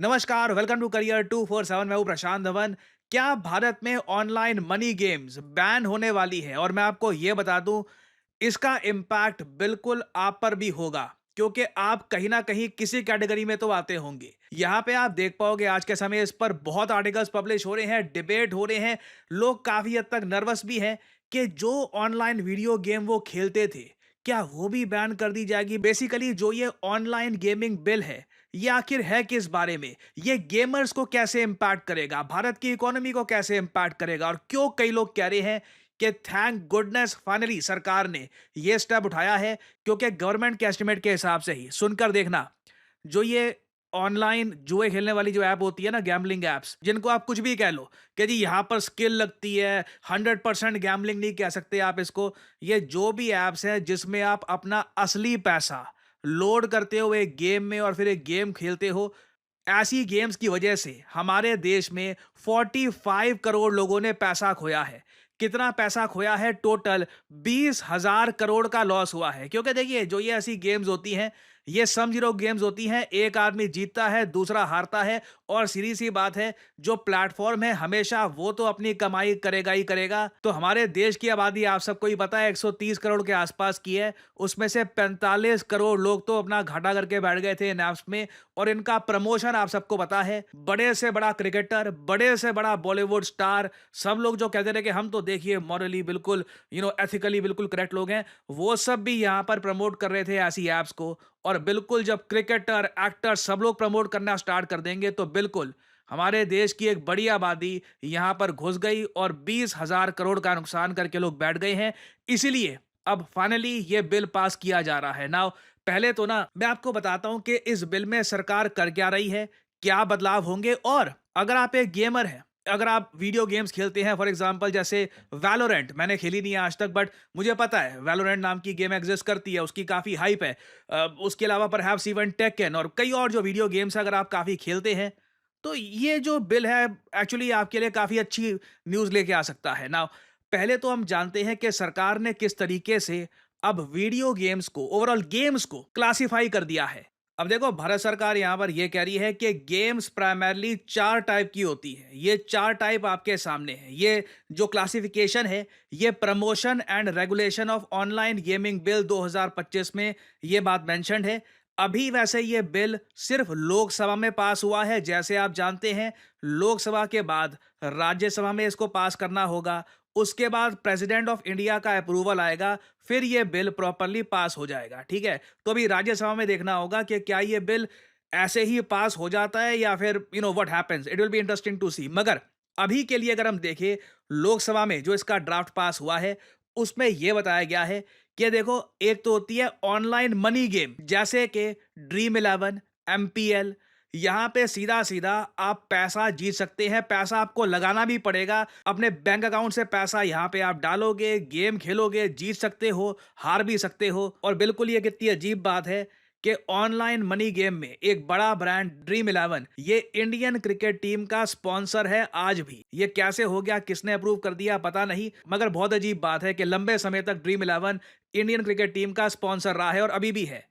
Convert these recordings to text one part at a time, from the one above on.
नमस्कार, welcome to career 247। मैं हूं प्रशांत धवन। क्या भारत में ऑनलाइन मनी गेम्स बैन होने वाली है? और मैं आपको यह बता दूं, इसका इम्पैक्ट बिल्कुल आप पर भी होगा, क्योंकि आप कहीं ना कहीं किसी कैटेगरी में तो आते होंगे। यहाँ पे आप देख पाओगे आज के समय इस पर बहुत आर्टिकल्स पब्लिश हो रहे हैं, डिबेट हो रहे हैं। लोग काफी हद तक नर्वस भी हैं कि जो ऑनलाइन वीडियो गेम वो खेलते थे, क्या वो भी बैन कर दी जाएगी। बेसिकली जो ये ऑनलाइन गेमिंग बिल है, ये आखिर है किस बारे में? ये गेमर्स को कैसे इंपैक्ट करेगा, भारत की इकोनॉमी को कैसे इंपैक्ट करेगा, और क्यों कई लोग कह रहे हैं कि थैंक गुडनेस फाइनली सरकार ने ये स्टेप उठाया है। क्योंकि गवर्नमेंट के एस्टिमेट के हिसाब से ही सुनकर देखना, जो ये ऑनलाइन जुए खेलने वाली जो ऐप होती है ना, गैम्बलिंग एप्स, जिनको आप कुछ भी कह लो कि जी यहाँ पर स्किल लगती है, 100% गैम्बलिंग नहीं कह सकते आप इसको। ये जो भी एप्स हैं जिसमें आप अपना असली पैसा लोड करते हो एक गेम में और फिर एक गेम खेलते हो, ऐसी गेम्स की वजह से हमारे देश में 45 करोड़ लोगों ने पैसा खोया है। कितना पैसा खोया है? टोटल 20,000 करोड़ का लॉस हुआ है। क्योंकि देखिए, जो ये ऐसी गेम्स होती हैं, ये सम जीरो गेम्स होती हैं। एक आदमी जीतता है, दूसरा हारता है, और सीधी सी बात है, जो प्लेटफॉर्म है हमेशा वो तो अपनी कमाई करेगा ही करेगा। तो हमारे देश की आबादी आप सबको ही पता है 130 करोड़ के आसपास की है। उसमें से 45 करोड़ लोग तो अपना घाटा करके बैठ गए थे इन ऐप्स में। और इनका प्रमोशन आप सबको पता है, बड़े से बड़ा क्रिकेटर, बड़े से बड़ा बॉलीवुड स्टार, सब लोग जो कहते रहे कि हम तो देखिए मॉरली बिल्कुल एथिकली बिल्कुल करेक्ट लोग हैं, वो सब भी यहाँ पर प्रमोट कर रहे थे ऐसी ऐप्स को। और बिल्कुल जब क्रिकेटर, एक्टर सब लोग प्रमोट करना स्टार्ट कर देंगे, तो बिल्कुल हमारे देश की एक बड़ी आबादी यहाँ पर घुस गई और 20,000 करोड़ का नुकसान करके लोग बैठ गए हैं। इसीलिए अब फाइनली ये बिल पास किया जा रहा है। नाउ पहले तो ना मैं आपको बताता हूं कि इस बिल में सरकार कर क्या रही है, क्या बदलाव होंगे। और अगर आप एक गेमर हैं, अगर आप वीडियो गेम्स खेलते हैं, फॉर एग्जांपल जैसे वैलोरेंट, मैंने खेली नहीं है आज तक, बट मुझे पता है वैलोरेंट नाम की गेम एग्जिस्ट करती है, उसकी काफी हाइप है। उसके अलावा परहैप्स इवन टेक्केन और कई और जो वीडियो गेम्स अगर आप काफी खेलते हैं, तो ये जो बिल है एक्चुअली आपके लिए काफी अच्छी न्यूज लेके आ सकता है। नाउ पहले तो हम जानते हैं कि सरकार ने किस तरीके से अब वीडियो गेम्स को, ओवरऑल गेम्स को क्लासिफाई कर दिया है। अब देखो, भारत सरकार यहां पर यह कह रही है कि गेम्स प्राइमरली 4 टाइप की होती है। ये 4 टाइप आपके सामने है। ये जो क्लासिफिकेशन है, ये promotion and regulation of online gaming bill 2025 में ये बात मेंशन्ड है। अभी वैसे ये बिल सिर्फ लोकसभा में पास हुआ है। जैसे आप जानते हैं, लोकसभा के बाद राज्यसभा में इसको पास करना होगा, उसके बाद प्रेसिडेंट ऑफ इंडिया का अप्रूवल आएगा, फिर ये बिल प्रॉपर्ली पास हो जाएगा। ठीक है, तो अभी राज्यसभा में देखना होगा कि क्या ये बिल ऐसे ही पास हो जाता है या फिर what happens. It will be interesting to see. मगर अभी के लिए अगर हम देखें, लोकसभा में जो इसका ड्राफ्ट पास हुआ है, उसमें यह बताया गया है कि देखो, एक तो होती है ऑनलाइन मनी गेम, जैसे कि ड्रीम इलेवन, एमपीएल। यहां पे सीधा सीधा आप पैसा जीत सकते हैं। पैसा आपको लगाना भी पड़ेगा, अपने बैंक अकाउंट से पैसा यहां पे आप डालोगे, गेम खेलोगे, जीत सकते हो, हार भी सकते हो। और बिल्कुल ये कितनी अजीब बात है कि ऑनलाइन मनी गेम में एक बड़ा ब्रांड ड्रीम इलेवन, ये इंडियन क्रिकेट टीम का स्पॉन्सर है आज भी। ये कैसे हो गया, किसने अप्रूव कर दिया, पता नहीं, मगर बहुत अजीब बात है कि लंबे समय तक dream eleven Indian cricket team का स्पॉन्सर रहा है और अभी भी है।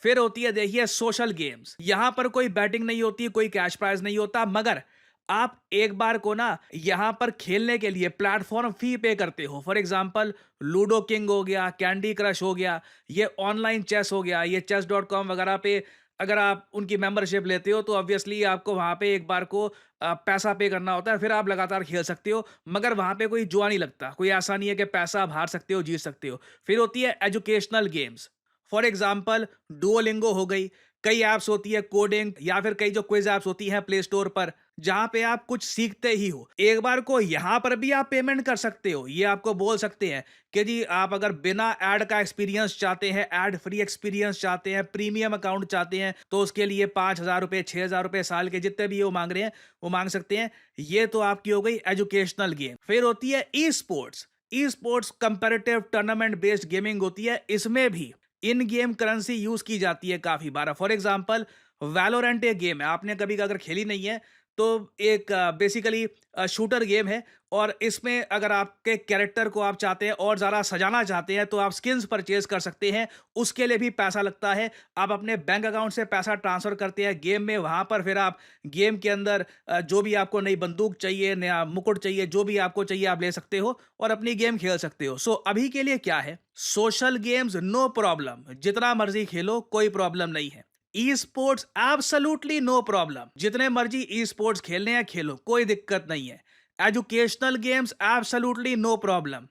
फिर होती है देखिए सोशल गेम्स। यहां पर कोई बैटिंग नहीं होती, कोई कैश प्राइज नहीं होता, मगर आप एक बार को ना यहां पर खेलने के लिए प्लेटफॉर्म फी पे करते हो। फॉर एग्जांपल लूडो किंग हो गया, कैंडी क्रश हो गया, ये ऑनलाइन चेस हो गया, ये chess.com वगैरह पे अगर आप उनकी मेंबरशिप लेते हो, तो ऑब्वियसली आपको वहां पे एक बार को पैसा पे करना होता है, फिर आप लगातार खेल सकते हो। मगर वहां पे कोई जुआ नहीं लगता, कोई ऐसा नहीं है कि पैसा आप हार सकते हो, जीत सकते हो। फिर होती है educational games. For example Duolingo हो गई, कई ऐप्स होती है कोडिंग, या फिर कई जो क्विज ऐप्स होती हैं प्ले स्टोर पर, जहां पे आप कुछ सीखते ही हो। एक बार को यहां पर भी आप पेमेंट कर सकते हो। ये आपको बोल सकते हैं कि जी आप अगर बिना ऐड का एक्सपीरियंस चाहते हैं, ऐड फ्री एक्सपीरियंस चाहते हैं, प्रीमियम अकाउंट चाहते हैं, तो उसके लिए 5,000 रुपए, 6,000 रुपए साल के जितने भी वो मांग रहे हैं, वो मांग सकते हैं। ये तो आपकी हो गई एजुकेशनल गेम। फिर होती है e sports. E sports comparative tournament based gaming होती है। इसमें भी इन गेम करेंसी यूज की जाती है काफी बार। फॉर एग्जांपल वैलोरेंट एक गेम है, आपने कभी अगर खेली नहीं है, तो एक बेसिकली शूटर गेम है और इसमें अगर आपके कैरेक्टर को आप चाहते हैं और ज़्यादा सजाना चाहते हैं तो आप स्किन्स परचेज़ कर सकते हैं। उसके लिए भी पैसा लगता है। आप अपने बैंक अकाउंट से पैसा ट्रांसफ़र करते हैं गेम में, वहाँ पर फिर आप गेम के अंदर जो भी आपको नई बंदूक चाहिए, नया मुकुट चाहिए, जो भी आपको चाहिए आप ले सकते हो और अपनी गेम खेल सकते हो। सो अभी के लिए क्या है, सोशल गेम्स नो प्रॉब्लम, जितना मर्ज़ी खेलो कोई प्रॉब्लम नहीं है। E sports absolutely no problem, जितने मर्जी ई स्पोर्ट्स खेलने हैं खेलो, कोई दिक्कत नहीं है। Educational games absolutely no problem.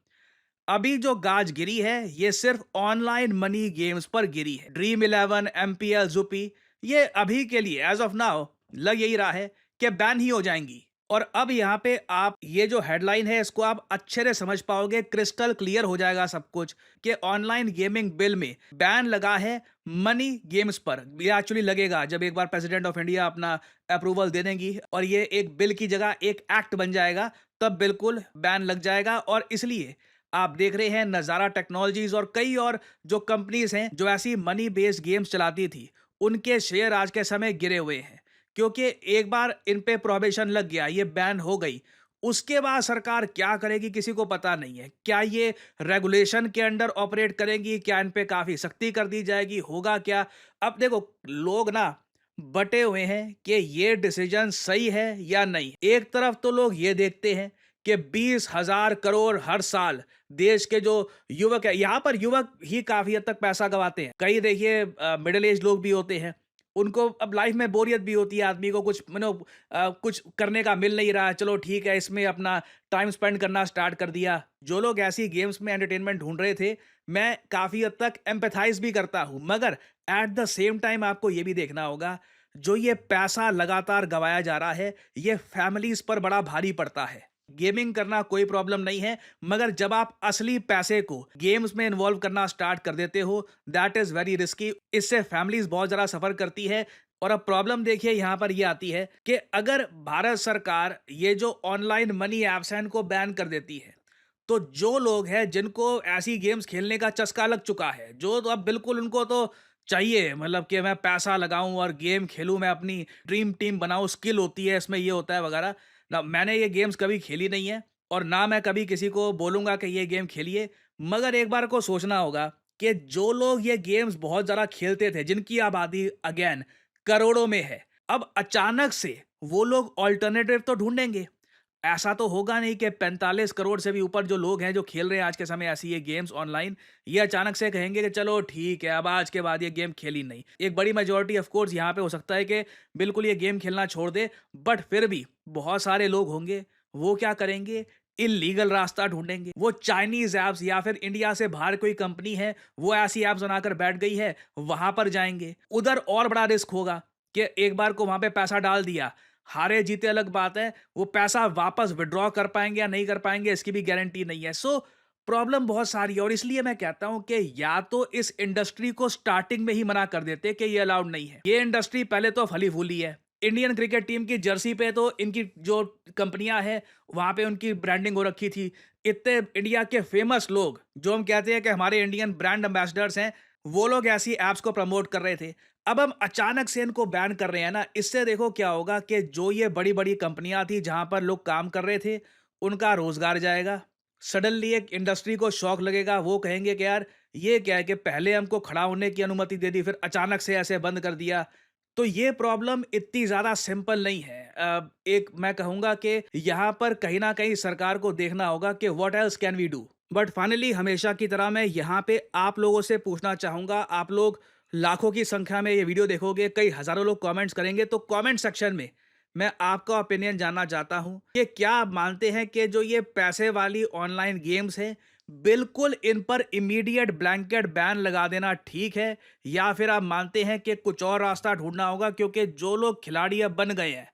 अभी जो गाज गिरी है ये सिर्फ ऑनलाइन मनी गेम्स पर गिरी है। ड्रीम इलेवन, एमपीएल, जुपी, ये अभी के लिए एज ऑफ नाउ लग यही रहा है कि बैन ही हो जाएंगी। और अब यहाँ पे आप ये जो हेडलाइन है इसको आप अच्छे से समझ पाओगे, क्रिस्टल क्लियर हो जाएगा सब कुछ कि ऑनलाइन गेमिंग बिल में बैन लगा है मनी गेम्स पर। ये एक्चुअली लगेगा जब एक बार प्रेसिडेंट ऑफ इंडिया अपना अप्रूवल दे देंगी और ये एक बिल की जगह एक एक्ट बन जाएगा, तब बिल्कुल बैन लग जाएगा। और इसलिए आप देख रहे हैं नज़ारा टेक्नोलॉजीज और कई और जो कंपनीज हैं जो ऐसी मनी बेस्ड गेम्स चलाती थी, उनके शेयर आज के समय गिरे हुए हैं, क्योंकि एक बार इन पे प्रोहिबिशन लग गया, ये बैन हो गई। उसके बाद सरकार क्या करेगी किसी को पता नहीं है। क्या ये रेगुलेशन के अंडर ऑपरेट करेंगी, क्या इन पे काफी सख्ती कर दी जाएगी, होगा क्या? अब देखो, लोग ना बटे हुए हैं कि ये डिसीजन सही है या नहीं। एक तरफ तो लोग ये देखते हैं कि 20,000 करोड़ हर साल देश के जो युवक है, यहाँ पर युवक ही काफी हद तक पैसा गवाते हैं। कई देखिए मिडिल एज लोग भी होते हैं, उनको अब लाइफ में बोरियत भी होती है, आदमी को कुछ कुछ करने का मिल नहीं रहा है, चलो ठीक है इसमें अपना टाइम स्पेंड करना स्टार्ट कर दिया। जो लोग ऐसी गेम्स में एंटरटेनमेंट ढूंढ रहे थे, मैं काफी हद तक एम्पैथाइज भी करता हूं, मगर एट द सेम टाइम आपको ये भी देखना होगा, जो ये पैसा लगातार गवाया जा रहा है ये फैमिलीज पर बड़ा भारी पड़ता है। गेमिंग करना कोई प्रॉब्लम नहीं है, मगर जब आप असली पैसे को गेम्स में इन्वॉल्व करना स्टार्ट कर देते हो, दैट इज वेरी रिस्की। इससे फैमिलीज बहुत ज़्यादा सफ़र करती है। और अब प्रॉब्लम देखिए यहाँ पर ये आती है कि अगर भारत सरकार ये जो ऑनलाइन मनी एप्स हैं इनको बैन कर देती है, तो जो लोग हैं जिनको ऐसी गेम्स खेलने का चस्का लग चुका है, जो तो अब बिल्कुल उनको तो चाहिए, मतलब कि मैं पैसा लगाऊं और गेम खेलूं, मैं अपनी ड्रीम टीम बनाऊं, स्किल होती है इसमें, ये होता है वगैरह ना। मैंने ये गेम्स कभी खेली नहीं है और ना मैं कभी किसी को बोलूंगा कि ये गेम खेलिए, मगर एक बार को सोचना होगा कि जो लोग ये गेम्स बहुत ज़्यादा खेलते थे, जिनकी आबादी अगेन करोड़ों में है, अब अचानक से वो लोग ऑल्टरनेटिव तो ढूंढेंगे। ऐसा तो होगा नहीं कि 45 करोड़ से भी ऊपर जो लोग हैं जो खेल रहे हैं आज के समय ऐसी ये गेम्स ऑनलाइन, ये अचानक से कहेंगे कि चलो ठीक है अब आज के बाद ये गेम खेली नहीं। एक बड़ी मेजोरिटी ऑफ कोर्स यहाँ पे हो सकता है कि बिल्कुल ये गेम खेलना छोड़ दे, बट फिर भी बहुत सारे लोग होंगे, वो क्या करेंगे, इलीगल रास्ता ढूंढेंगे। वो चाइनीज ऐप्स या फिर इंडिया से बाहर कोई कंपनी है वो ऐसी ऐप्स बनाकर बैठ गई है, वहां पर जाएंगे। उधर और बड़ा रिस्क होगा कि एक बार को वहां पे पैसा डाल दिया, हारे जीते अलग बात है, वो पैसा वापस विड्रॉ कर पाएंगे या नहीं कर पाएंगे इसकी भी गारंटी नहीं है। सो प्रॉब्लम बहुत सारी है और इसलिए मैं कहता हूं कि या तो इस इंडस्ट्री को स्टार्टिंग में ही मना कर देते कि ये अलाउड नहीं है। ये इंडस्ट्री पहले तो फली फूली है। इंडियन क्रिकेट टीम की जर्सी पे तो इनकी जो कंपनियां हैं वहां पे उनकी ब्रांडिंग हो रखी थी। इतने इंडिया के फेमस लोग जो हम कहते हैं कि हमारे इंडियन ब्रांड एम्बेसडर्स हैं, वो लोग ऐसी एप्स को प्रमोट कर रहे थे। अब हम अचानक से इनको बैन कर रहे हैं ना, इससे देखो क्या होगा कि जो ये बड़ी बड़ी कंपनियां थी जहां पर लोग काम कर रहे थे, उनका रोजगार जाएगा। सडनली एक इंडस्ट्री को शॉक लगेगा, वो कहेंगे कि यार ये क्या है कि पहले हमको खड़ा होने की अनुमति दे दी, फिर अचानक से ऐसे बंद कर दिया। तो ये प्रॉब्लम इतनी ज़्यादा सिंपल नहीं है। एक मैं कहूँगा कि यहाँ पर कहीं न कहीं सरकार को देखना होगा कि what else can we do? But finally हमेशा की तरह मैं यहाँ पे आप लोगों से पूछना चाहूँगा, आप लोग लाखों की संख्या में ये वीडियो देखोगे, कई हज़ारों लोग कमेंट्स करेंगे, तो कमेंट सेक्शन में मैं आपका ओपिनियन जानना चाहता हूँ कि क्या आप मानते हैं कि जो ये पैसे वाली ऑनलाइन गेम्स हैं, बिल्कुल इन पर इमीडिएट ब्लैंकेट बैन लगा देना ठीक है, या फिर आप मानते हैं कि कुछ और रास्ता ढूंढना होगा, क्योंकि जो लोग खिलाड़ी अब बन गए हैं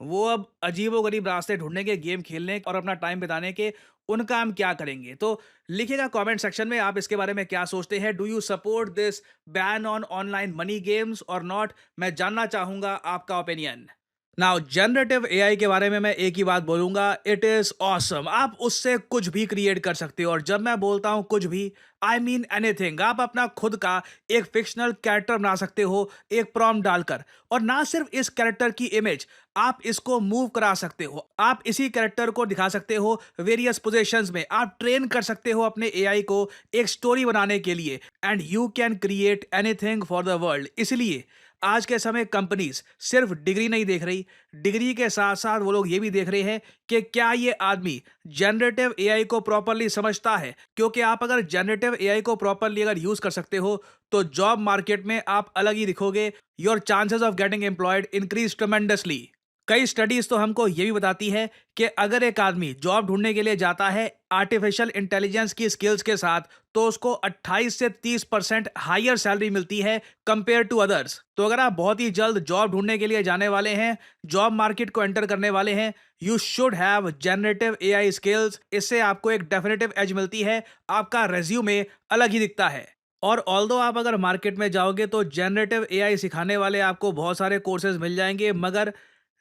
वो अब अजीबोगरीब रास्ते ढूंढेंगे गेम खेलने और अपना टाइम बिताने के, उनका हम क्या करेंगे? तो लिखिएगा कमेंट सेक्शन में आप इसके बारे में क्या सोचते हैं। Do you support this ban on online money games और नॉट? मैं जानना चाहूंगा आपका ओपिनियन। नाउ जनरेटिव एआई के बारे में मैं एक ही बात बोलूंगा, इट इज ऑसम। आप उससे कुछ भी क्रिएट कर सकते हो, और जब मैं बोलता हूं कुछ भी, आई मीन एनीथिंग। आप अपना खुद का एक फिक्शनल कैरेक्टर बना सकते हो एक प्रॉम्प्ट डालकर, और ना सिर्फ इस कैरेक्टर की इमेज, आप इसको मूव करा सकते हो, आप इसी कैरेक्टर को दिखा सकते हो वेरियस पोजीशंस में, आप ट्रेन कर सकते हो अपने एआई को एक स्टोरी बनाने के लिए, and you can create anything for the world. इसलिए आज के समय कंपनीज सिर्फ डिग्री नहीं देख रही, डिग्री के साथ साथ वो लोग ये भी देख रहे हैं कि क्या ये आदमी जनरेटिव एआई को प्रॉपरली समझता है। क्योंकि आप अगर जनरेटिव एआई को प्रॉपरली अगर यूज कर सकते हो, तो जॉब मार्केट में आप अलग ही दिखोगे। Your chances of getting employed increase tremendously. कई स्टडीज तो हमको ये भी बताती है कि अगर एक आदमी जॉब ढूंढने के लिए जाता है आर्टिफिशियल इंटेलिजेंस की स्किल्स के साथ, तो उसको 28 से 30% हायर सैलरी मिलती है कंपेयर टू अदर्स। तो अगर आप बहुत ही जल्द जॉब ढूंढने के लिए जाने वाले हैं, जॉब मार्केट को एंटर करने वाले हैं, you should have generative AI skills. इससे आपको एक डेफिनेटिव एज मिलती है, आपका रेज्यूमे अलग ही दिखता है। और ऑल्दो आप अगर मार्केट में जाओगे तो जनरेटिव एआई सिखाने वाले आपको बहुत सारे कोर्सेज मिल जाएंगे, मगर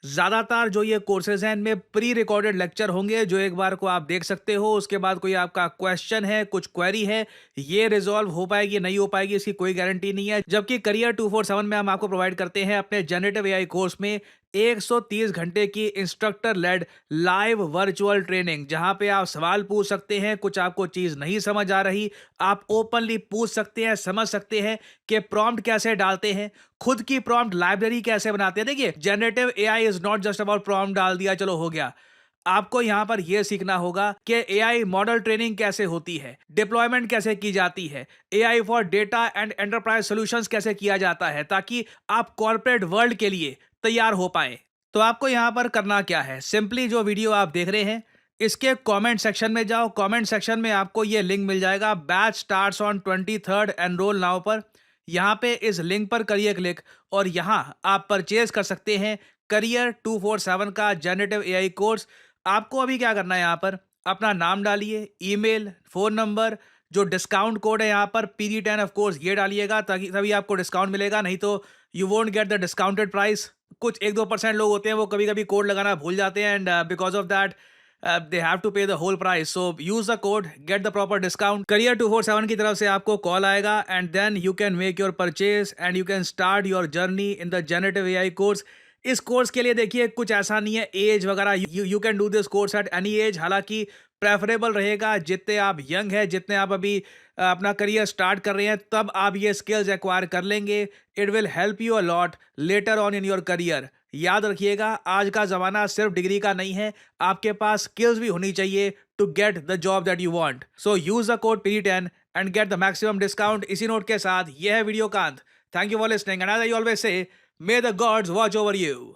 ज़्यादातर जो ये कोर्सेज हैं इनमें प्री रिकॉर्डेड लेक्चर होंगे, जो एक बार को आप देख सकते हो। उसके बाद कोई आपका क्वेश्चन है, कुछ क्वेरी है, ये रिजॉल्व हो पाएगी नहीं हो पाएगी इसकी कोई गारंटी नहीं है। जबकि करियर 247 में हम आपको प्रोवाइड करते हैं अपने जनरेटिव एआई कोर्स में 130 घंटे की instructor led live virtual training, जहां पे आप सवाल पूछ सकते हैं, कुछ आपको चीज नहीं समझ आ रही, आप ओपनली पूछ सकते हैं, समझ सकते हैं कि प्रॉम्प्ट कैसे डालते हैं, खुद की प्रॉम्प्ट लाइब्रेरी कैसे बनाते हैं। देखिए, generative AI is not just about prompt डाल दिया चलो हो गया। आपको यहां पर यह सीखना होगा कि एआई मॉडल ट्रेनिंग कैसे होती है, डिप्लॉयमेंट कैसे की जाती है, AI for data and enterprise solutions कैसे किया जाता है, ताकि आप कॉर्पोरेट वर्ल्ड के लिए तैयार हो पाए। तो आपको यहां पर करना क्या है, सिंपली जो वीडियो आप देख रहे हैं इसके कमेंट सेक्शन में जाओ। कमेंट सेक्शन में आपको ये लिंक मिल जाएगा, batch starts on 23rd, enrol now पर। यहाँ पे इस लिंक पर करिए क्लिक, और यहाँ आप परचेज कर सकते हैं करियर 247 का जनरेटिव एआई कोर्स। आपको अभी क्या करना है, यहाँ पर अपना नाम डालिए, ईमेल, फोन नंबर, जो डिस्काउंट कोड है यहाँ पर PD10 ऑफ कोर्स ये डालिएगा, ताकि तभी आपको डिस्काउंट मिलेगा, नहीं तो you won't get the discounted price. कुछ 1-2% लोग होते हैं वो कभी कभी कोड लगाना भूल जाते हैं, and because of that they have to pay the whole price. So use the code, get the proper discount. Career 247 की तरफ से आपको कॉल आएगा, and then you can make your purchase and you can start your journey in the generative AI course. इस course के लिए देखिए कुछ ऐसा नहीं है एज वगैरह, you can do this course at any as. हालांकि प्रेफरेबल रहेगा जितने आप यंग हैं, जितने आप अभी अपना करियर स्टार्ट कर रहे हैं, तब आप ये स्किल्स एक्वायर कर लेंगे। It will help you a lot later on in your career. याद रखिएगा, आज का ज़माना सिर्फ डिग्री का नहीं है, आपके पास स्किल्स भी होनी चाहिए to get the job that you want. So use the code PD10 and get the maximum discount. इसी नोट के साथ यह है वीडियो का अंत। Thank you for listening, and as I always say, may the gods watch over you.